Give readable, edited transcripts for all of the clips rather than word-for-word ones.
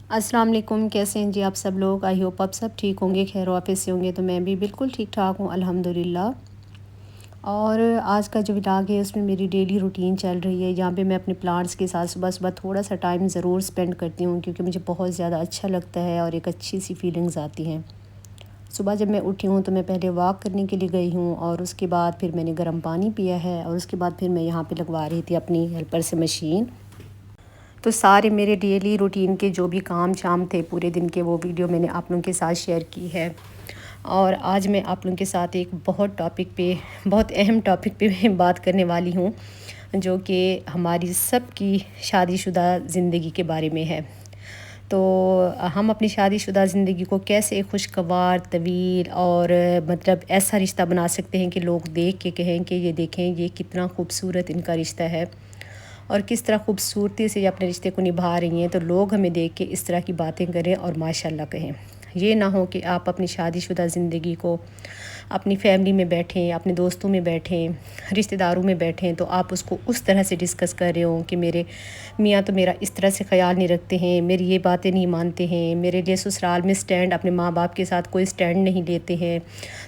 السلام علیکم، کیسے ہیں جی آپ سب لوگ؟ آئی ہوپ آپ سب ٹھیک ہوں گے، خیر و عافیت سے ہوں گے۔ تو میں بھی بالکل ٹھیک ٹھاک ہوں الحمدللہ۔ اور آج کا جو ولاگ ہے اس میں میری ڈیلی روٹین چل رہی ہے، جہاں پہ میں اپنے پلانٹس کے ساتھ صبح صبح تھوڑا سا ٹائم ضرور سپینڈ کرتی ہوں، کیونکہ مجھے بہت زیادہ اچھا لگتا ہے اور ایک اچھی سی فیلنگز آتی ہیں۔ صبح جب میں اٹھی ہوں تو میں پہلے واک کرنے کے لیے گئی ہوں، اور اس کے بعد پھر میں نے گرم پانی پیا ہے، اور اس کے بعد پھر میں یہاں پہ لگوا رہی تھی اپنی ہیلپر سے مشین۔ تو سارے میرے ڈیلی روٹین کے جو بھی کام شام تھے پورے دن کے، وہ ویڈیو میں نے آپ لوگوں کے ساتھ شیئر کی ہے۔ اور آج میں آپ لوگوں کے ساتھ ایک بہت اہم ٹاپک پہ میں بات کرنے والی ہوں، جو کہ ہماری سب کی شادی شدہ زندگی کے بارے میں ہے۔ تو ہم اپنی شادی شدہ زندگی کو کیسے خوشگوار، طویل اور مطلب ایسا رشتہ بنا سکتے ہیں کہ لوگ دیکھ کے کہیں کہ یہ دیکھیں یہ کتنا خوبصورت ان کا رشتہ ہے، اور کس طرح خوبصورتی سے یہ اپنے رشتے کو نبھا رہی ہیں، تو لوگ ہمیں دیکھ کے اس طرح کی باتیں کریں اور ماشاءاللہ کہیں۔ یہ نہ ہو کہ آپ اپنی شادی شدہ زندگی کو اپنی فیملی میں بیٹھیں، اپنے دوستوں میں بیٹھیں، رشتہ داروں میں بیٹھیں، تو آپ اس کو اس طرح سے ڈسکس کر رہے ہوں کہ میرے میاں تو میرا اس طرح سے خیال نہیں رکھتے ہیں، میری یہ باتیں نہیں مانتے ہیں، میرے لیے سسرال میں سٹینڈ اپنے ماں باپ کے ساتھ کوئی سٹینڈ نہیں لیتے ہیں،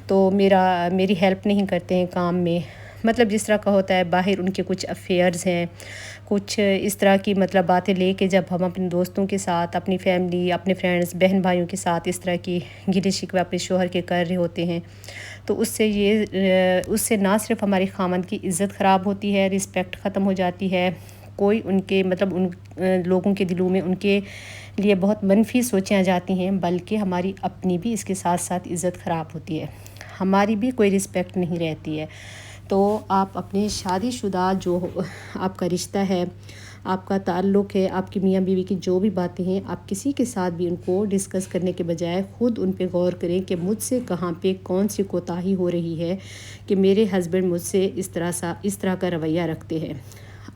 تو میری ہیلپ نہیں کرتے ہیں کام میں۔ مطلب جس طرح کا ہوتا ہے، باہر ان کے کچھ افیئرز ہیں، کچھ اس طرح کی مطلب باتیں لے کے جب ہم اپنے دوستوں کے ساتھ، اپنی فیملی، اپنے فرینڈز، بہن بھائیوں کے ساتھ اس طرح کی گلے شکوے اپنے شوہر کے کر رہے ہوتے ہیں، تو اس سے نہ صرف ہماری خاوند کی عزت خراب ہوتی ہے، رسپیکٹ ختم ہو جاتی ہے، کوئی ان کے مطلب ان لوگوں کے دلوں میں ان کے لیے بہت منفی سوچیں آ جاتی ہیں، بلکہ ہماری اپنی بھی اس کے ساتھ ساتھ عزت خراب ہوتی ہے، ہماری بھی کوئی رسپیکٹ نہیں رہتی ہے۔ تو آپ اپنے شادی شدہ جو آپ کا رشتہ ہے، آپ کا تعلق ہے، آپ کی میاں بیوی کی جو بھی باتیں ہیں، آپ کسی کے ساتھ بھی ان کو ڈسکس کرنے کے بجائے خود ان پہ غور کریں کہ مجھ سے کہاں پہ کون سی کوتاہی ہو رہی ہے کہ میرے ہسبینڈ مجھ سے اس طرح کا رویہ رکھتے ہیں۔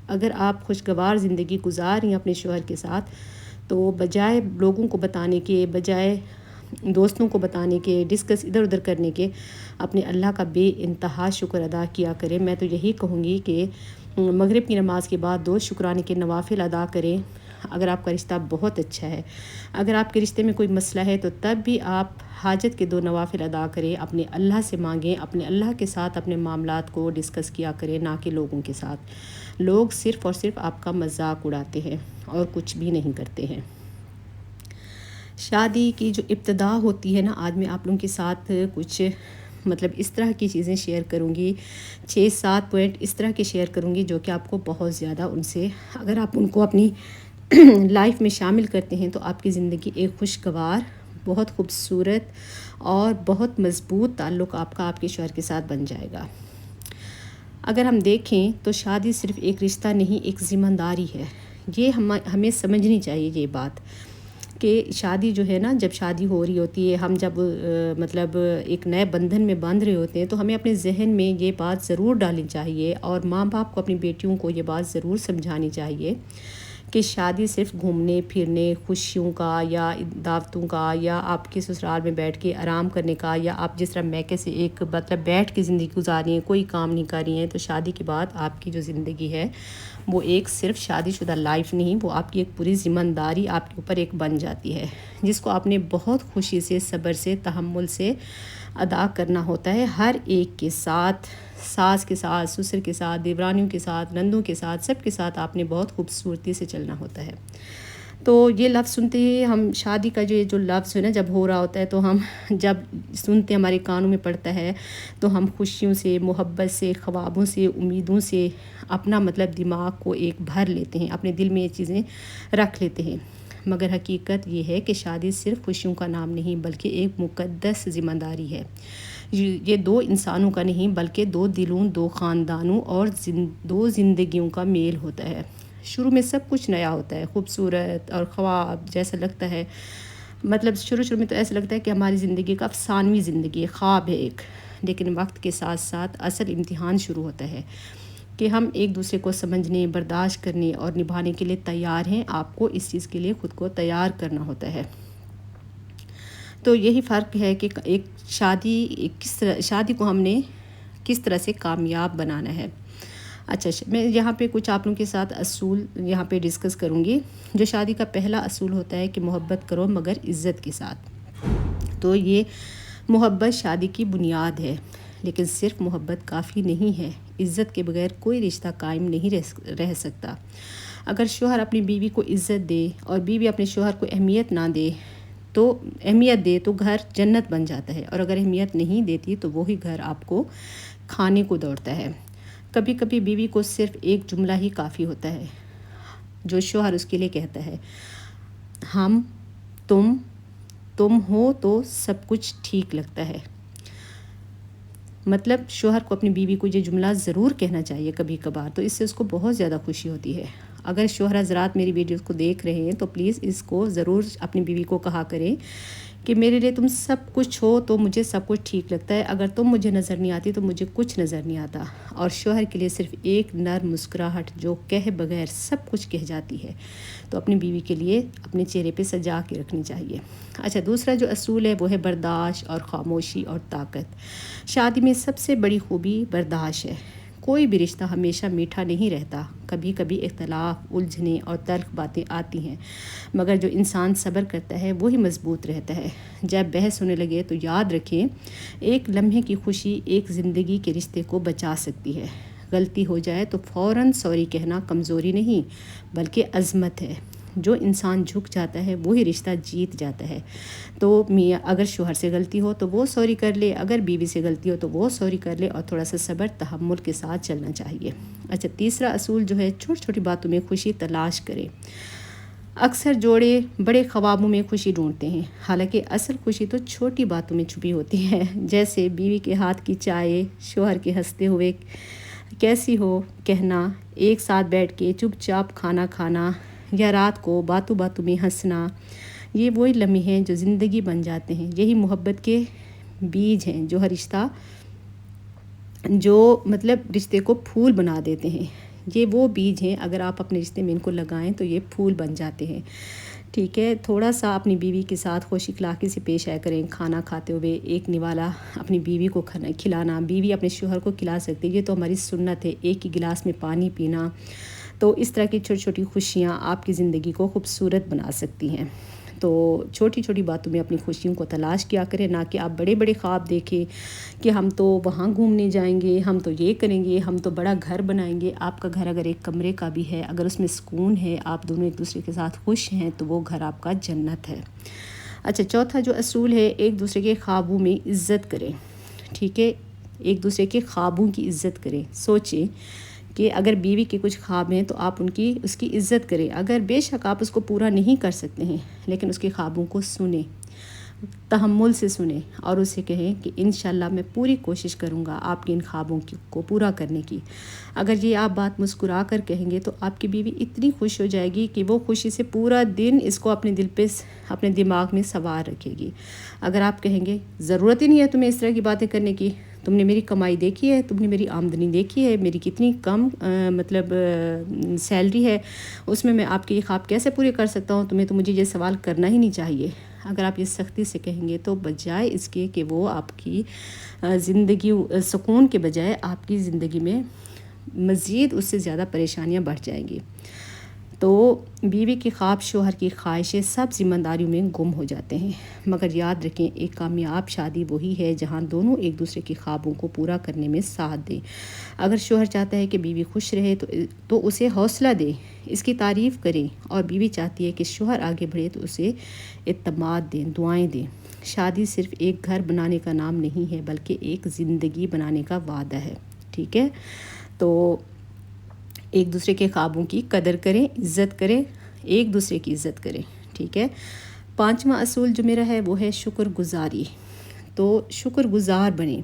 اگر آپ خوشگوار زندگی گزار رہی ہیں اپنے شوہر کے ساتھ، تو بجائے لوگوں کو بتانے کے، بجائے دوستوں کو بتانے کے، ڈسکس ادھر ادھر کرنے کے، اپنے اللہ کا بے انتہا شکر ادا کیا کریں۔ میں تو یہی کہوں گی کہ مغرب کی نماز کے بعد 2 شکرانے کے نوافل ادا کریں، اگر آپ کا رشتہ بہت اچھا ہے۔ اگر آپ کے رشتے میں کوئی مسئلہ ہے تو تب بھی آپ حاجت کے 2 نوافل ادا کریں، اپنے اللہ سے مانگیں، اپنے اللہ کے ساتھ اپنے معاملات کو ڈسکس کیا کریں، نہ کہ لوگوں کے ساتھ۔ لوگ صرف اور صرف آپ کا مذاق اڑاتے ہیں اور کچھ بھی نہیں کرتے ہیں۔ شادی کی جو ابتدا ہوتی ہے نا، آج میں آپ لوگوں کے ساتھ کچھ مطلب اس طرح کی چیزیں شیئر کروں گی، 6-7 پوائنٹ اس طرح کے شیئر کروں گی جو کہ آپ کو بہت زیادہ ان سے، اگر آپ ان کو اپنی لائف میں شامل کرتے ہیں، تو آپ کی زندگی ایک خوشگوار، بہت خوبصورت اور بہت مضبوط تعلق آپ کے شوہر کے ساتھ بن جائے گا۔ اگر ہم دیکھیں تو شادی صرف ایک رشتہ نہیں، ایک ذمہ داری ہے۔ یہ ہمیں سمجھنی چاہیے یہ بات کہ شادی جو ہے نا، جب شادی ہو رہی ہوتی ہے، ہم جب مطلب ایک نئے بندھن میں باندھ رہے ہوتے ہیں، تو ہمیں اپنے ذہن میں یہ بات ضرور ڈالنی چاہیے، اور ماں باپ کو اپنی بیٹیوں کو یہ بات ضرور سمجھانی چاہیے کہ شادی صرف گھومنے پھرنے، خوشیوں کا یا دعوتوں کا، یا آپ کے سسرال میں بیٹھ کے آرام کرنے کا، یا آپ جس طرح میکے سے ایک مطلب بیٹھ کے زندگی گزار رہی ہیں، کوئی کام نہیں کر رہی ہیں، تو شادی کے بعد آپ کی جو زندگی ہے وہ ایک صرف شادی شدہ لائف نہیں، وہ آپ کی ایک پوری ذمہ داری آپ کے اوپر ایک بن جاتی ہے، جس کو آپ نے بہت خوشی سے، صبر سے، تحمل سے ادا کرنا ہوتا ہے، ہر ایک کے ساتھ، ساس کے ساتھ، سسر کے ساتھ، دیورانیوں کے ساتھ، نندوں کے ساتھ، سب کے ساتھ آپ نے بہت خوبصورتی سے چلنا ہوتا ہے۔ تو یہ لفظ سنتے ہی ہم، شادی کا جو لفظ ہے نا، جب ہو رہا ہوتا ہے، تو ہم جب سنتے، ہمارے کانوں میں پڑتا ہے، تو ہم خوشیوں سے، محبت سے، خوابوں سے، امیدوں سے اپنا مطلب دماغ کو ایک بھر لیتے ہیں، اپنے دل میں یہ چیزیں رکھ لیتے ہیں۔ مگر حقیقت یہ ہے کہ شادی صرف خوشیوں کا نام نہیں، بلکہ ایک مقدس ذمہ داری ہے۔ یہ 2 انسانوں کا نہیں، بلکہ 2 دلوں، 2 خاندانوں اور 2 زندگیوں کا میل ہوتا ہے۔ شروع میں سب کچھ نیا ہوتا ہے، خوبصورت اور خواب جیسا لگتا ہے، مطلب شروع میں تو ایسا لگتا ہے کہ ہماری زندگی کا افسانوی زندگی ہے، خواب ہے ایک، لیکن وقت کے ساتھ ساتھ اصل امتحان شروع ہوتا ہے کہ ہم ایک دوسرے کو سمجھنے، برداشت کرنے اور نبھانے کے لیے تیار ہیں۔ آپ کو اس چیز کے لیے خود کو تیار کرنا ہوتا ہے۔ تو یہی فرق ہے کہ ایک شادی کو ہم نے کس طرح سے کامیاب بنانا ہے۔ اچھا میں یہاں پہ کچھ آپ لوگوں کے ساتھ اصول یہاں پہ ڈسکس کروں گی. جو شادی کا پہلا اصول ہوتا ہے کہ محبت کرو مگر عزت کے ساتھ. تو یہ محبت شادی کی بنیاد ہے، لیکن صرف محبت کافی نہیں ہے. عزت کے بغیر کوئی رشتہ قائم نہیں رہ سکتا. اگر شوہر اپنی بیوی کو عزت دے اور بیوی اپنے شوہر کو اہمیت دے تو گھر جنت بن جاتا ہے، اور اگر اہمیت نہیں دیتی تو وہی گھر آپ کو کھانے کو دوڑتا ہے. کبھی کبھی بیوی کو صرف ایک جملہ ہی کافی ہوتا ہے جو شوہر اس کے لیے کہتا ہے، ہم تم ہو تو سب کچھ ٹھیک لگتا ہے. مطلب شوہر کو اپنی بیوی کو یہ جملہ ضرور کہنا چاہیے کبھی کبھار، تو اس سے اس کو بہت زیادہ خوشی ہوتی ہے. اگر شوہر حضرات میری ویڈیوز کو دیکھ رہے ہیں تو پلیز اس کو ضرور اپنی بیوی کو کہا کریں کہ میرے لیے تم سب کچھ ہو تو مجھے سب کچھ ٹھیک لگتا ہے، اگر تم مجھے نظر نہیں آتی تو مجھے کچھ نظر نہیں آتا. اور شوہر کے لیے صرف ایک نرم مسکراہٹ جو کہے بغیر سب کچھ کہہ جاتی ہے، تو اپنی بیوی کے لیے اپنے چہرے پہ سجا کے رکھنی چاہیے. اچھا دوسرا جو اصول ہے وہ ہے برداشت اور خاموشی اور طاقت. شادی میں سب سے بڑی خوبی برداشت ہے. کوئی بھی رشتہ ہمیشہ میٹھا نہیں رہتا. کبھی کبھی اختلاف، الجھنیں اور تلخ باتیں آتی ہیں، مگر جو انسان صبر کرتا ہے وہی مضبوط رہتا ہے. جب بحث ہونے لگے تو یاد رکھیں، ایک لمحے کی خوشی ایک زندگی کے رشتے کو بچا سکتی ہے. غلطی ہو جائے تو فوراً سوری کہنا کمزوری نہیں بلکہ عظمت ہے. جو انسان جھک جاتا ہے وہی رشتہ جیت جاتا ہے. تو میاں اگر شوہر سے غلطی ہو تو وہ سوری کر لے، اگر بیوی سے غلطی ہو تو وہ سوری کر لے، اور تھوڑا سا صبر تحمل کے ساتھ چلنا چاہیے. اچھا تیسرا اصول جو ہے چھوٹی چھوٹی باتوں میں خوشی تلاش کریں. اکثر جوڑے بڑے خوابوں میں خوشی ڈھونڈتے ہیں، حالانکہ اصل خوشی تو چھوٹی باتوں میں چھپی ہوتی ہے. جیسے بیوی کے ہاتھ کی چائے، شوہر کے ہنستے ہوئے کیسی ہو کہنا، ایک ساتھ بیٹھ کے چپ چاپ کھانا کھانا، یا رات کو باتوں باتوں میں ہنسنا. یہ وہی لمحے ہیں جو زندگی بن جاتے ہیں. یہی محبت کے بیج ہیں جو رشتے کو پھول بنا دیتے ہیں. یہ وہ بیج ہیں، اگر آپ اپنے رشتے میں ان کو لگائیں تو یہ پھول بن جاتے ہیں. ٹھیک ہے، تھوڑا سا اپنی بیوی کے ساتھ خوش اخلاقی سے پیش آیا کریں. کھانا کھاتے ہوئے ایک نوالا اپنی بیوی کو کھلانا، بیوی اپنے شوہر کو کھلا سکتی ہے، یہ تو ہماری سنت ہے. ایک ہی گلاس میں پانی پینا. تو اس طرح کی چھوٹی چھوٹی خوشیاں آپ کی زندگی کو خوبصورت بنا سکتی ہیں. تو چھوٹی چھوٹی باتوں میں اپنی خوشیوں کو تلاش کیا کریں، نہ کہ آپ بڑے بڑے خواب دیکھیں کہ ہم تو وہاں گھومنے جائیں گے، ہم تو یہ کریں گے، ہم تو بڑا گھر بنائیں گے. آپ کا گھر اگر ایک کمرے کا بھی ہے، اگر اس میں سکون ہے، آپ دونوں ایک دوسرے کے ساتھ خوش ہیں، تو وہ گھر آپ کا جنت ہے. اچھا چوتھا جو اصول ہے، ایک دوسرے کے خوابوں میں عزت کریں. ٹھیک ہے، ایک دوسرے کے خوابوں کی عزت کریں. سوچیں کہ اگر بیوی کے کچھ خواب ہیں تو آپ اس کی عزت کریں. اگر بے شک آپ اس کو پورا نہیں کر سکتے ہیں، لیکن اس کے خوابوں کو سنیں، تحمل سے سنیں، اور اسے کہیں کہ انشاءاللہ میں پوری کوشش کروں گا آپ کے ان خوابوں کو پورا کرنے کی. اگر یہ آپ بات مسکرا کر کہیں گے تو آپ کی بیوی اتنی خوش ہو جائے گی کہ وہ خوشی سے پورا دن اس کو اپنے دل پہ، اپنے دماغ میں سوار رکھے گی. اگر آپ کہیں گے ضرورت ہی نہیں ہے تمہیں اس طرح کی باتیں کرنے کی، تم نے میری کمائی دیکھی ہے، تم نے میری آمدنی دیکھی ہے، میری کتنی کم سیلری ہے، اس میں آپ کے یہ خواب کیسے پورے کر سکتا ہوں، تمہیں تو مجھے یہ سوال کرنا ہی نہیں چاہیے. اگر آپ یہ سختی سے کہیں گے تو بجائے اس کے کہ وہ آپ کی زندگی سکون کے بجائے آپ کی زندگی میں مزید اس سے زیادہ پریشانیاں بڑھ جائیں گی. تو بیوی کے خواب شوہر کی خواہشیں سب ذمہ داریوں میں گم ہو جاتے ہیں. مگر یاد رکھیں، ایک کامیاب شادی وہی ہے جہاں دونوں ایک دوسرے کے خوابوں کو پورا کرنے میں ساتھ دیں. اگر شوہر چاہتا ہے کہ بیوی خوش رہے تو اسے حوصلہ دیں، اس کی تعریف کریں، اور بیوی چاہتی ہے کہ شوہر آگے بڑھے تو اسے اعتماد دیں، دعائیں دیں. شادی صرف ایک گھر بنانے کا نام نہیں ہے بلکہ ایک زندگی بنانے کا وعدہ ہے. ٹھیک ہے، تو ایک دوسرے کے خوابوں کی قدر کریں، عزت کریں، ایک دوسرے کی عزت کریں. ٹھیک ہے، پانچواں اصول جو میرا ہے وہ ہے شکر گزاری. تو شکر گزار بنیں.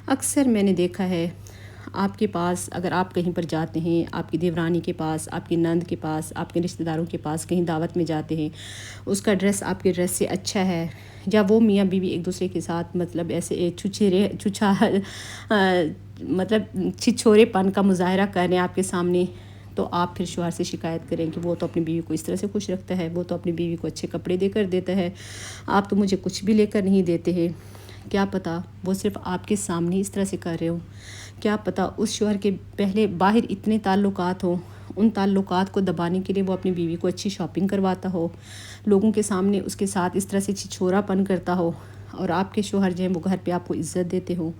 اکثر میں نے دیکھا ہے آپ کے پاس، اگر آپ کہیں پر جاتے ہیں، آپ کی دیورانی کے پاس، آپ کی نند کے پاس، آپ کے رشتہ داروں کے پاس کہیں دعوت میں جاتے ہیں، اس کا ڈریس آپ کے ڈریس سے اچھا ہے، یا وہ میاں بیوی ایک دوسرے کے ساتھ ایسے چھچھورے پن کا مظاہرہ کریں آپ کے سامنے، تو آپ پھر شوہر سے شکایت کریں کہ وہ تو اپنی بیوی کو اس طرح سے خوش رکھتا ہے، وہ تو اپنی بیوی کو اچھے کپڑے دے کر دیتا ہے، آپ تو مجھے کچھ بھی لے کر نہیں دیتے ہیں. کیا پتہ وہ صرف آپ کے سامنے اس طرح سے کر رہے ہوں کیا پتہ اس شوہر کے پہلے باہر اتنے تعلقات ہوں، ان تعلقات کو دبانے کے لیے وہ اپنی بیوی کو اچھی شاپنگ کرواتا ہو، لوگوں کے سامنے اس کے ساتھ اس طرح سے چھچھورا پن کرتا ہو، اور آپ کے شوہر جو ہیں وہ گھر پہ آپ کو عزت دیتے ہوں۔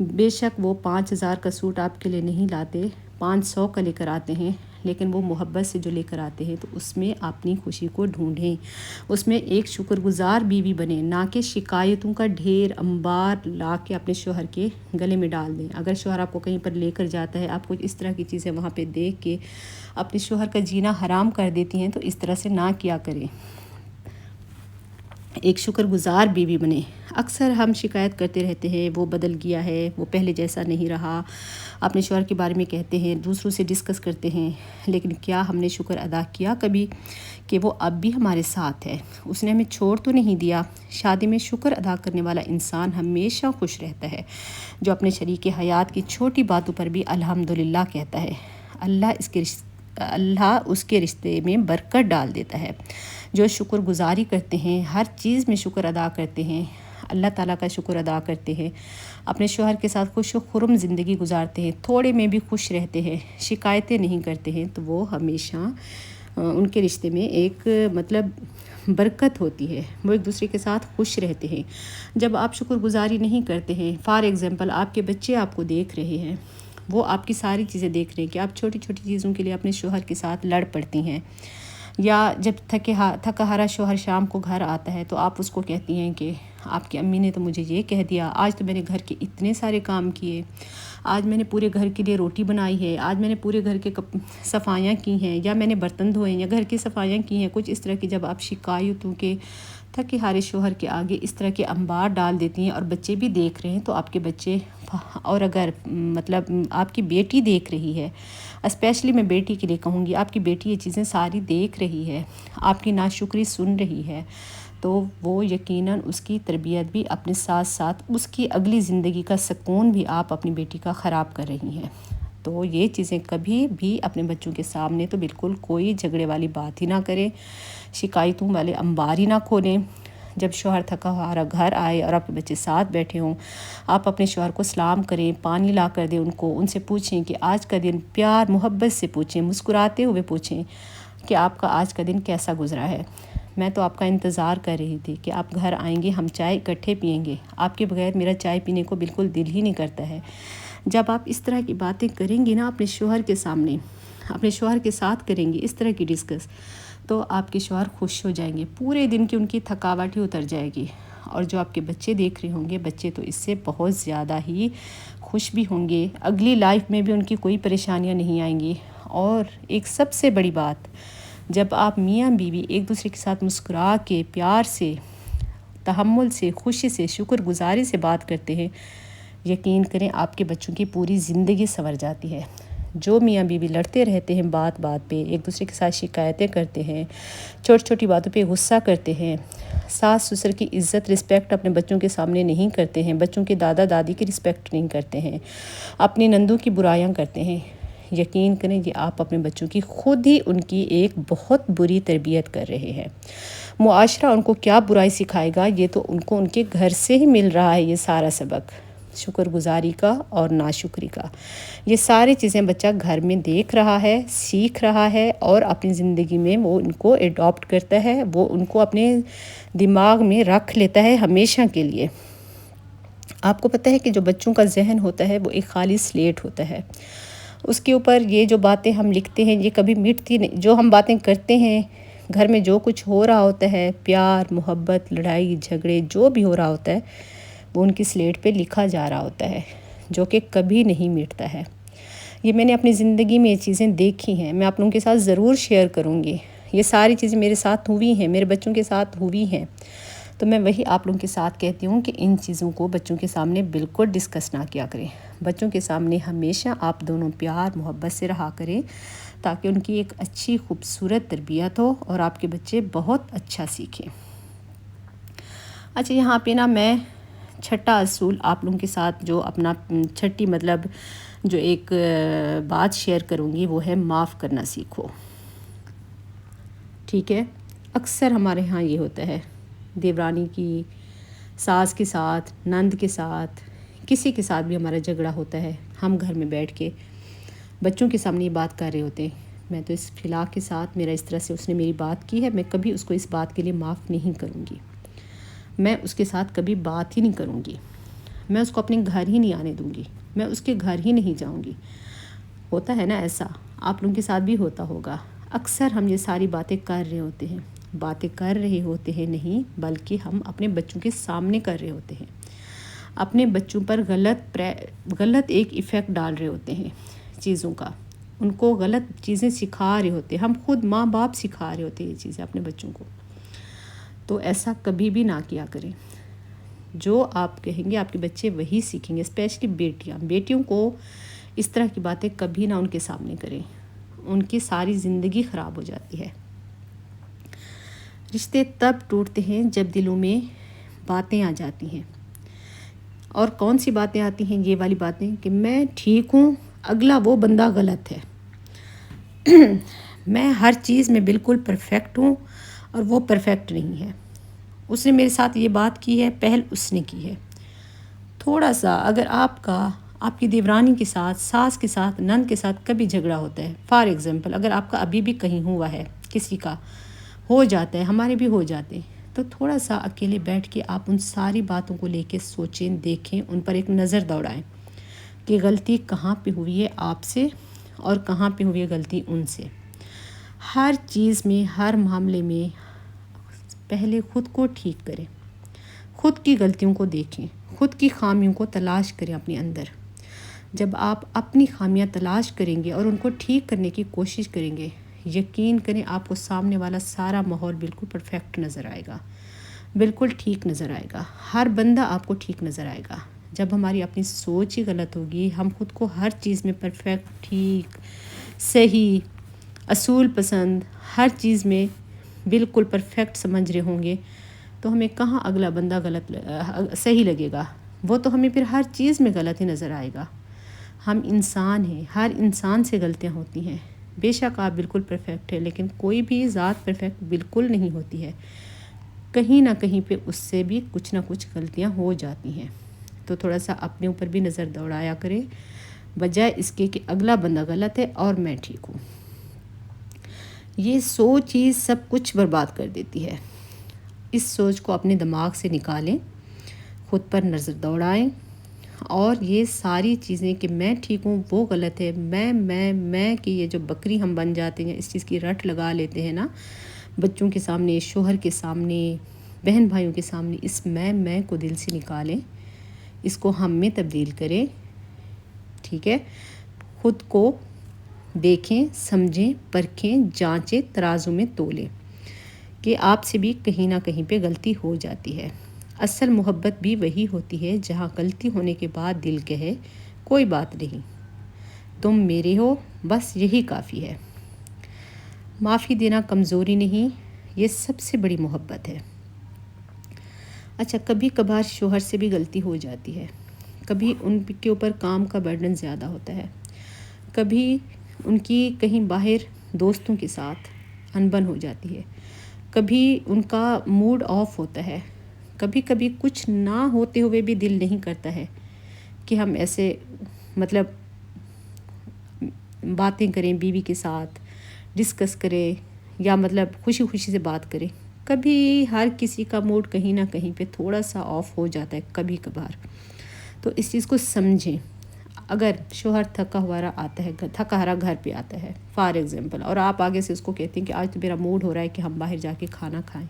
بے شک وہ 5,000 کا سوٹ آپ کے لیے نہیں لاتے، 500 کا لے کر آتے ہیں، لیکن وہ محبت سے جو لے کر آتے ہیں تو اس میں اپنی خوشی کو ڈھونڈیں، اس میں ایک شکر گزار بیوی بنیں، نہ کہ شکایتوں کا ڈھیر انبار لا کے اپنے شوہر کے گلے میں ڈال دیں۔ اگر شوہر آپ کو کہیں پر لے کر جاتا ہے، آپ کو اس طرح کی چیزیں وہاں پہ دیکھ کے اپنے شوہر کا جینا حرام کر دیتی ہیں، تو اس طرح سے نہ کیا کریں۔ ایک شکر گزار بیوی بنے۔ اکثر ہم شکایت کرتے رہتے ہیں وہ بدل گیا ہے، وہ پہلے جیسا نہیں رہا، اپنے شوہر کے بارے میں کہتے ہیں، دوسروں سے ڈسکس کرتے ہیں، لیکن کیا ہم نے شکر ادا کیا کبھی کہ وہ اب بھی ہمارے ساتھ ہے، اس نے ہمیں چھوڑ تو نہیں دیا۔ شادی میں شکر ادا کرنے والا انسان ہمیشہ خوش رہتا ہے، جو اپنے شریک حیات کی چھوٹی باتوں پر بھی الحمدللہ کہتا ہے۔ اللہ اس کے رشتے میں برکت ڈال دیتا ہے۔ جو شکر گزاری کرتے ہیں، ہر چیز میں شکر ادا کرتے ہیں، اللہ تعالیٰ کا شکر ادا کرتے ہیں، اپنے شوہر کے ساتھ خوش و خرم زندگی گزارتے ہیں، تھوڑے میں بھی خوش رہتے ہیں، شکایتیں نہیں کرتے ہیں، تو وہ ہمیشہ ان کے رشتے میں ایک برکت ہوتی ہے، وہ ایک دوسرے کے ساتھ خوش رہتے ہیں۔ جب آپ شکر گزاری نہیں کرتے ہیں، فار ایگزامپل آپ کے بچے آپ کو دیکھ رہے ہیں، وہ آپ کی ساری چیزیں دیکھ رہے ہیں کہ آپ چھوٹی چھوٹی چیزوں کے لیے اپنے شوہر کے ساتھ لڑ پڑتی ہیں، یا جب تھکا ہارا شوہر شام کو گھر آتا ہے تو آپ اس کو کہتی ہیں کہ آپ کی امی نے تو مجھے یہ کہہ دیا، آج تو میں نے گھر کے اتنے سارے کام کیے، آج میں نے پورے گھر کے لیے روٹی بنائی ہے، آج میں نے پورے گھر کے صفائیاں کی ہیں، یا میں نے برتن دھوئے ہیں، یا گھر کی صفائیاں کی ہیں، کچھ اس طرح کی جب آپ شکایتوں کے تھکے ہارے شوہر کے آگے اس طرح کے انبار ڈال دیتی ہیں، اور بچے بھی دیکھ رہے ہیں، تو آپ کے بچے، اور اگر آپ کی بیٹی دیکھ رہی ہے، اسپیشلی میں بیٹی کے لیے کہوں گی، آپ کی بیٹی یہ چیزیں ساری دیکھ رہی ہے، آپ کی ناشکری سن رہی ہے، تو وہ یقیناً اس کی تربیت بھی اپنے ساتھ ساتھ اس کی اگلی زندگی کا سکون بھی آپ اپنی بیٹی کا خراب کر رہی ہیں۔ تو یہ چیزیں کبھی بھی اپنے بچوں کے سامنے تو بالکل کوئی جھگڑے والی بات ہی نہ کریں، شکایتوں والے انبار ہی نہ کھولیں۔ جب شوہر تھکا ہارا گھر آئے اور آپ کے بچے ساتھ بیٹھے ہوں، آپ اپنے شوہر کو سلام کریں، پانی لا کر دیں ان سے پوچھیں کہ آج کا دن، پیار محبت سے پوچھیں، مسکراتے ہوئے پوچھیں کہ آپ کا آج کا دن کیسا گزرا ہے۔ میں تو آپ کا انتظار کر رہی تھی کہ آپ گھر آئیں گے، ہم چائے اکٹھے پئیں گے، آپ کے بغیر میرا چائے پینے کو بالکل دل ہی نہیں کرتا ہے۔ جب آپ اس طرح کی باتیں کریں گی نا اپنے شوہر کے سامنے، اپنے شوہر کے ساتھ کریں گی اس طرح کی ڈسکس، تو آپ کے شوہر خوش ہو جائیں گے، پورے دن کی ان کی تھکاوٹ ہی اتر جائے گی، اور جو آپ کے بچے دیکھ رہے ہوں گے، بچے تو اس سے بہت زیادہ ہی خوش بھی ہوں گے، اگلی لائف میں بھی ان کی کوئی پریشانیاں نہیں آئیں گی۔ اور ایک سب سے بڑی بات، جب آپ میاں بیوی ایک دوسرے کے ساتھ مسکرا کے، پیار سے، تحمل سے، خوشی سے، شکر گزاری سے بات کرتے ہیں، یقین کریں آپ کے بچوں کی پوری زندگی سنور جاتی ہے۔ جو میاں بیوی لڑتے رہتے ہیں بات بات پہ، ایک دوسرے کے ساتھ شکایتیں کرتے ہیں، چھوٹی چھوٹی باتوں پہ غصہ کرتے ہیں، ساس سسر کی عزت رسپیکٹ اپنے بچوں کے سامنے نہیں کرتے ہیں، بچوں کے دادا دادی کی رسپیکٹ نہیں کرتے ہیں، اپنی نندوں کی برائیاں کرتے ہیں، یقین کریں یہ آپ اپنے بچوں کی خود ہی ان کی ایک بہت بری تربیت کر رہے ہیں۔ معاشرہ ان کو کیا برائی سکھائے گا، یہ تو ان کو ان کے گھر سے ہی مل رہا ہے، یہ سارا سبق شکر گزاری کا اور ناشکری کا۔ یہ ساری چیزیں بچہ گھر میں دیکھ رہا ہے، سیکھ رہا ہے، اور اپنی زندگی میں وہ ان کو ایڈاپٹ کرتا ہے، وہ ان کو اپنے دماغ میں رکھ لیتا ہے ہمیشہ کے لیے۔ آپ کو پتہ ہے کہ جو بچوں کا ذہن ہوتا ہے وہ ایک خالی سلیٹ ہوتا ہے، اس کے اوپر یہ جو باتیں ہم لکھتے ہیں یہ کبھی مٹتی نہیں، جو ہم باتیں کرتے ہیں، گھر میں جو کچھ ہو رہا ہوتا ہے، پیار محبت لڑائی جھگڑے جو بھی ہو رہا ہوتا ہے، وہ ان کی سلیٹ پہ لکھا جا رہا ہوتا ہے، جو کہ کبھی نہیں مٹتا ہے۔ یہ میں نے اپنی زندگی میں یہ چیزیں دیکھی ہیں، میں آپ لوگوں کے ساتھ ضرور شیئر کروں گی، یہ ساری چیزیں میرے ساتھ ہوئی ہیں، میرے بچوں کے ساتھ ہوئی ہیں، تو میں وہی آپ لوگوں کے ساتھ کہتی ہوں کہ ان چیزوں کو بچوں کے سامنے بالکل ڈسکس نہ کیا کریں، بچوں کے سامنے ہمیشہ آپ دونوں پیار محبت سے رہا کریں، تاکہ ان کی ایک اچھی خوبصورت تربیت ہو اور آپ کے بچے بہت اچھا سیکھیں۔ اچھا، یہاں پہ نا میں چھٹا اصول آپ لوگوں کے ساتھ جو اپنا چھٹی جو ایک بات شیئر کروں گی، وہ ہے معاف کرنا سیکھو۔ ٹھیک ہے، اکثر ہمارے ہاں یہ ہوتا ہے، دیورانی کی ساس کے ساتھ، نند کے ساتھ، کسی کے ساتھ بھی ہمارا جھگڑا ہوتا ہے، ہم گھر میں بیٹھ کے بچوں کے سامنے یہ بات کر رہے ہوتے ہیں، میں تو اس فلاں کے ساتھ میرا اس طرح سے اس نے میری بات کی ہے، میں کبھی اس کو اس بات کے لیے معاف نہیں کروں گی، میں اس کے ساتھ کبھی بات ہی نہیں کروں گی، میں اس کو اپنے گھر ہی نہیں آنے دوں گی، میں اس کے گھر ہی نہیں جاؤں گی۔ ہوتا ہے نا ایسا، آپ لوگوں کے ساتھ بھی ہوتا ہوگا۔ اکثر ہم یہ ساری باتیں کر رہے ہوتے ہیں نہیں، بلکہ ہم اپنے بچوں کے سامنے کر رہے ہوتے ہیں، اپنے بچوں پر غلط ایک ایفیکٹ ڈال رہے ہوتے ہیں چیزوں کا، ان کو غلط چیزیں سکھا رہے ہوتے ہیں، ہم خود ماں باپ سکھا رہے ہوتے ہیں یہ چیزیں اپنے بچوں کو۔ تو ایسا کبھی بھی نہ کیا کریں، جو آپ کہیں گے آپ کے بچے وہی سیکھیں گے، اسپیشلی بیٹیوں کو اس طرح کی باتیں کبھی نہ ان کے سامنے کریں، ان کی ساری زندگی خراب ہو جاتی ہے۔ رشتے تب ٹوٹتے ہیں جب دلوں میں باتیں آ جاتی ہیں، اور کون سی باتیں آتی ہیں؟ یہ والی باتیں کہ میں ٹھیک ہوں، اگلا وہ بندہ غلط ہے، میں ہر چیز میں بالکل پرفیکٹ ہوں اور وہ پرفیکٹ نہیں ہے، اس نے میرے ساتھ یہ بات کی ہے، پہل اس نے کی ہے۔ تھوڑا سا اگر آپ کی دیورانی کے ساتھ، ساس کے ساتھ، نند کے ساتھ کبھی جھگڑا ہوتا ہے، فار ایگزامپل اگر آپ کا ابھی بھی کہیں ہوا ہے، کسی کا ہو جاتا ہے، ہمارے بھی ہو جاتے ہیں، تو تھوڑا سا اکیلے بیٹھ کے آپ ان ساری باتوں کو لے کے سوچیں، دیکھیں، ان پر ایک نظر دوڑائیں کہ غلطی کہاں پہ ہوئی ہے آپ سے اور کہاں پہ ہوئی ہے غلطی ان سے۔ ہر چیز میں، ہر معاملے میں پہلے خود کو ٹھیک کریں، خود کی غلطیوں کو دیکھیں، خود کی خامیوں کو تلاش کریں اپنے اندر۔ جب آپ اپنی خامیاں تلاش کریں گے اور ان کو ٹھیک کرنے کی کوشش کریں گے، یقین کریں آپ کو سامنے والا سارا ماحول بالکل پرفیکٹ نظر آئے گا، بالکل ٹھیک نظر آئے گا، ہر بندہ آپ کو ٹھیک نظر آئے گا۔ جب ہماری اپنی سوچ ہی غلط ہوگی، ہم خود کو ہر چیز میں پرفیکٹ، ٹھیک، صحیح، اصول پسند، ہر چیز میں بالکل پرفیکٹ سمجھ رہے ہوں گے، تو ہمیں کہاں اگلا بندہ صحیح لگے گا؟ وہ تو ہمیں پھر ہر چیز میں غلط ہی نظر آئے گا۔ ہم انسان ہیں، ہر انسان سے غلطیاں ہوتی ہیں، بے شک آپ بالکل پرفیکٹ ہیں، لیکن کوئی بھی ذات پرفیکٹ بالکل نہیں ہوتی ہے، کہیں نہ کہیں پہ اس سے بھی کچھ نہ کچھ غلطیاں ہو جاتی ہیں۔ تو تھوڑا سا اپنے اوپر بھی نظر دوڑایا کریں، بجائے اس کے کہ اگلا بندہ غلط ہے اور میں ٹھیک ہوں۔ یہ سوچ ہی سب کچھ برباد کر دیتی ہے۔ اس سوچ کو اپنے دماغ سے نکالیں، خود پر نظر دوڑائیں، اور یہ ساری چیزیں کہ میں ٹھیک ہوں وہ غلط ہے، میں کہ یہ جو بکری ہم بن جاتے ہیں، اس چیز کی رٹ لگا لیتے ہیں نا، بچوں کے سامنے، شوہر کے سامنے، بہن بھائیوں کے سامنے، اس میں کو دل سے نکالیں، اس کو ہم میں تبدیل کریں، ٹھیک ہے؟ خود کو دیکھیں، سمجھیں، پرکھیں، جانچیں، ترازو میں تولیں کہ آپ سے بھی کہیں نہ کہیں پہ غلطی ہو جاتی ہے۔ اصل محبت بھی وہی ہوتی ہے جہاں غلطی ہونے کے بعد دل کہے کوئی بات نہیں، تم میرے ہو، بس یہی کافی ہے۔ معافی دینا کمزوری نہیں، یہ سب سے بڑی محبت ہے۔ اچھا، کبھی کبھار شوہر سے بھی غلطی ہو جاتی ہے، کبھی ان کے اوپر کام کا برڈن زیادہ ہوتا ہے، کبھی ان کی کہیں باہر دوستوں کے ساتھ انبن ہو جاتی ہے، کبھی ان کا موڈ آف ہوتا ہے، کبھی کچھ نہ ہوتے ہوئے بھی دل نہیں کرتا ہے کہ ہم ایسے مطلب باتیں کریں، بیوی کے ساتھ ڈسکس کریں، یا مطلب خوشی خوشی سے بات کریں۔ کبھی ہر کسی کا موڈ کہیں نہ کہیں پہ تھوڑا سا آف ہو جاتا ہے کبھی کبھار، تو اس چیز کو سمجھیں۔ اگر شوہر تھکا ہوا گھر پہ آتا ہے فار ایگزامپل، اور آپ آگے سے اس کو کہتے ہیں کہ آج تو میرا موڈ ہو رہا ہے کہ ہم باہر جا کے کھانا کھائیں،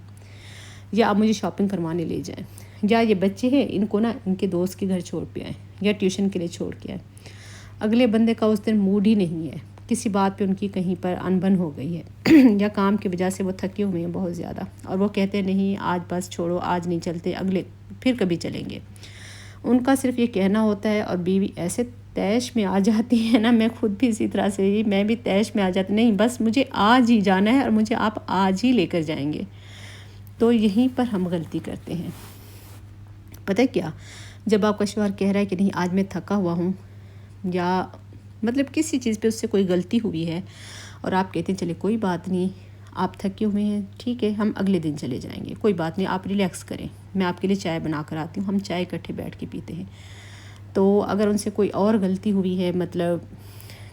یا آپ مجھے شاپنگ کروانے لے جائیں، یا یہ بچے ہیں ان کو نا ان کے دوست کے گھر چھوڑ پہ آئیں، یا ٹیوشن کے لیے چھوڑ کے آئیں، اگلے بندے کا اس دن موڈ ہی نہیں ہے، کسی بات پہ ان کی کہیں پر انبن ہو گئی ہے یا کام کی وجہ سے وہ تھکے ہوئے ہیں بہت زیادہ، اور وہ کہتے ہیں نہیں آج بس چھوڑو، آج نہیں چلتے، پھر کبھی چلیں گے۔ ان کا صرف یہ کہنا ہوتا ہے، اور بیوی ایسے تیش میں آ جاتی ہے نا، میں خود بھی اسی طرح سے ہی، میں بھی تیش میں آ جاتی، نہیں بس مجھے آج ہی جانا ہے اور مجھے آپ آج ہی لے کر جائیں گے۔ تو یہیں پر ہم غلطی کرتے ہیں۔ پتہ ہے کیا، جب آپ کا شوہر کہہ رہا ہے کہ نہیں آج میں تھکا ہوا ہوں، یا مطلب کسی چیز پہ اس سے کوئی غلطی ہوئی ہے، اور آپ کہتے ہیں چلے کوئی بات نہیں، آپ تھکے ہوئے ہیں، ٹھیک ہے ہم اگلے دن چلے جائیں گے، کوئی بات نہیں، آپ ریلیکس کریں، میں آپ کے لیے چائے بنا کر آتی ہوں، ہم چائے اکٹھے بیٹھ کے پیتے ہیں۔ تو اگر ان سے کوئی اور غلطی ہوئی ہے، مطلب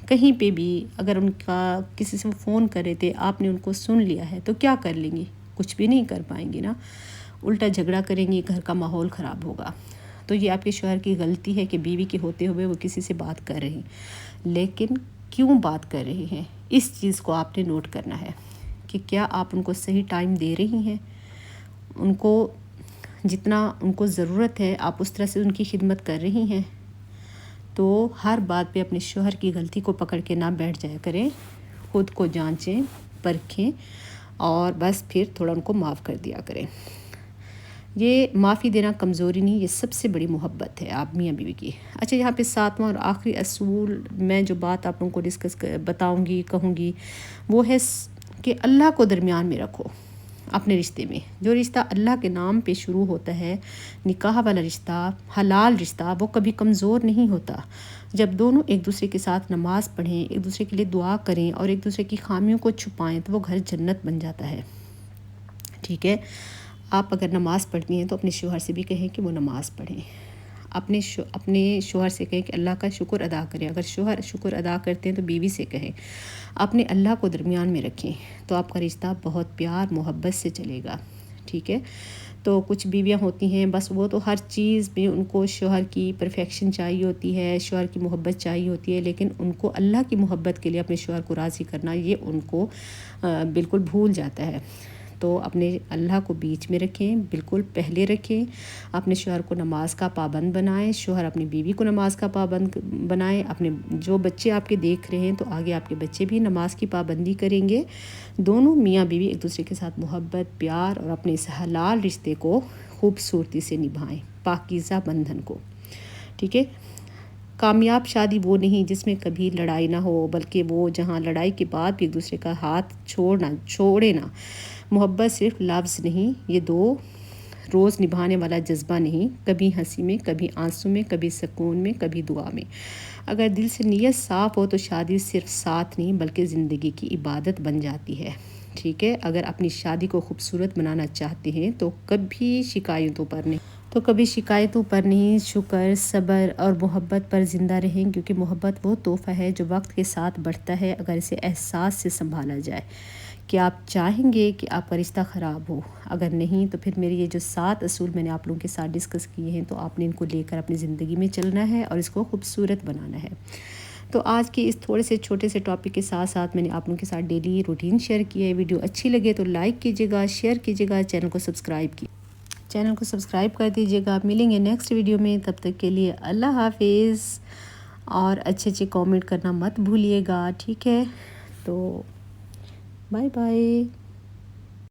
کہیں پہ بھی اگر ان کا کسی سے فون کر رہے تھے، آپ نے ان کو سن لیا ہے، تو کیا کر لیں گی؟ کچھ بھی نہیں کر پائیں گی نا، الٹا جھگڑا کریں گی، گھر کا ماحول خراب ہوگا۔ تو یہ آپ کے شوہر کی غلطی ہے کہ بیوی کے ہوتے ہوئے وہ کسی سے بات کر رہے ہیں، لیکن کیوں بات کر رہے ہیں، اس چیز کو آپ نے نوٹ کرنا ہے کہ کیا آپ ان کو صحیح ٹائم دے رہی ہیں، ان کو جتنا ان کو ضرورت ہے آپ اس طرح سے ان کی خدمت کر رہی ہیں۔ تو ہر بات پہ اپنے شوہر کی غلطی کو پکڑ کے نہ بیٹھ جایا کریں، خود کو جانچیں، پرکھیں، اور بس پھر تھوڑا ان کو معاف کر دیا کریں۔ یہ معافی دینا کمزوری نہیں، یہ سب سے بڑی محبت ہے آپ میاں بیوی کی۔ اچھا، یہاں پہ 7واں اور آخری اصول میں جو بات آپ لوگوں کو بتاؤں گی، کہوں گی، وہ ہے کہ اللہ کو درمیان میں رکھو اپنے رشتے میں۔ جو رشتہ اللہ کے نام پہ شروع ہوتا ہے، نکاح والا رشتہ، حلال رشتہ، وہ کبھی کمزور نہیں ہوتا۔ جب دونوں ایک دوسرے کے ساتھ نماز پڑھیں، ایک دوسرے کے لیے دعا کریں اور ایک دوسرے کی خامیوں کو چھپائیں، تو وہ گھر جنت بن جاتا ہے۔ ٹھیک ہے، آپ اگر نماز پڑھتی ہیں تو اپنے شوہر سے بھی کہیں کہ وہ نماز پڑھیں، اپنے شوہر سے کہیں کہ اللہ کا شکر ادا کریں، اگر شوہر شکر ادا کرتے ہیں تو بیوی سے کہیں، اپنے اللہ کو درمیان میں رکھیں، تو آپ کا رشتہ بہت پیار محبت سے چلے گا۔ ٹھیک ہے، تو کچھ بیویاں ہوتی ہیں بس وہ تو ہر چیز میں ان کو شوہر کی پرفیکشن چاہیے ہوتی ہے، شوہر کی محبت چاہیے ہوتی ہے، لیکن ان کو اللہ کی محبت کے لیے اپنے شوہر کو راضی کرنا یہ ان کو بالکل بھول جاتا ہے۔ تو اپنے اللہ کو بیچ میں رکھیں، بالکل پہلے رکھیں، اپنے شوہر کو نماز کا پابند بنائیں، شوہر اپنی بیوی کو نماز کا پابند بنائیں، اپنے جو بچے آپ کے دیکھ رہے ہیں تو آگے آپ کے بچے بھی نماز کی پابندی کریں گے۔ دونوں میاں بیوی ایک دوسرے کے ساتھ محبت، پیار اور اپنے اس حلال رشتے کو خوبصورتی سے نبھائیں، پاکیزہ بندھن کو۔ ٹھیک ہے، کامیاب شادی وہ نہیں جس میں کبھی لڑائی نہ ہو، بلکہ وہ جہاں لڑائی کے بعد بھی ایک دوسرے کا ہاتھ چھوڑے نہ۔ محبت صرف لفظ نہیں، یہ دو روز نبھانے والا جذبہ نہیں، کبھی ہنسی میں، کبھی آنسوں میں، کبھی سکون میں، کبھی دعا میں۔ اگر دل سے نیت صاف ہو تو شادی صرف ساتھ نہیں بلکہ زندگی کی عبادت بن جاتی ہے۔ ٹھیک ہے، اگر اپنی شادی کو خوبصورت بنانا چاہتے ہیں تو کبھی شکایتوں پر نہیں، شکر، صبر اور محبت پر زندہ رہیں، کیونکہ محبت وہ تحفہ ہے جو وقت کے ساتھ بڑھتا ہے اگر اسے احساس سے سنبھالا جائے۔ کہ آپ چاہیں گے کہ آپ کا رشتہ خراب ہو؟ اگر نہیں تو پھر میرے یہ جو 7 اصول میں نے آپ لوگوں کے ساتھ ڈسکس کیے ہیں، تو آپ نے ان کو لے کر اپنی زندگی میں چلنا ہے اور اس کو خوبصورت بنانا ہے۔ تو آج کی اس تھوڑے سے چھوٹے سے ٹاپک کے ساتھ ساتھ میں نے آپ لوگوں کے ساتھ ڈیلی روٹین شیئر کیا ہے۔ ویڈیو اچھی لگے تو لائک کیجیے گا، شیئر کیجیے گا، چینل کو سبسکرائب کر دیجیے گا۔ ملیں گے نیکسٹ ویڈیو میں، تب تک کے لیے اللہ حافظ، اور اچھے کامنٹ کرنا مت بھولیے گا۔ ٹھیک ہے، تو بائے بائے۔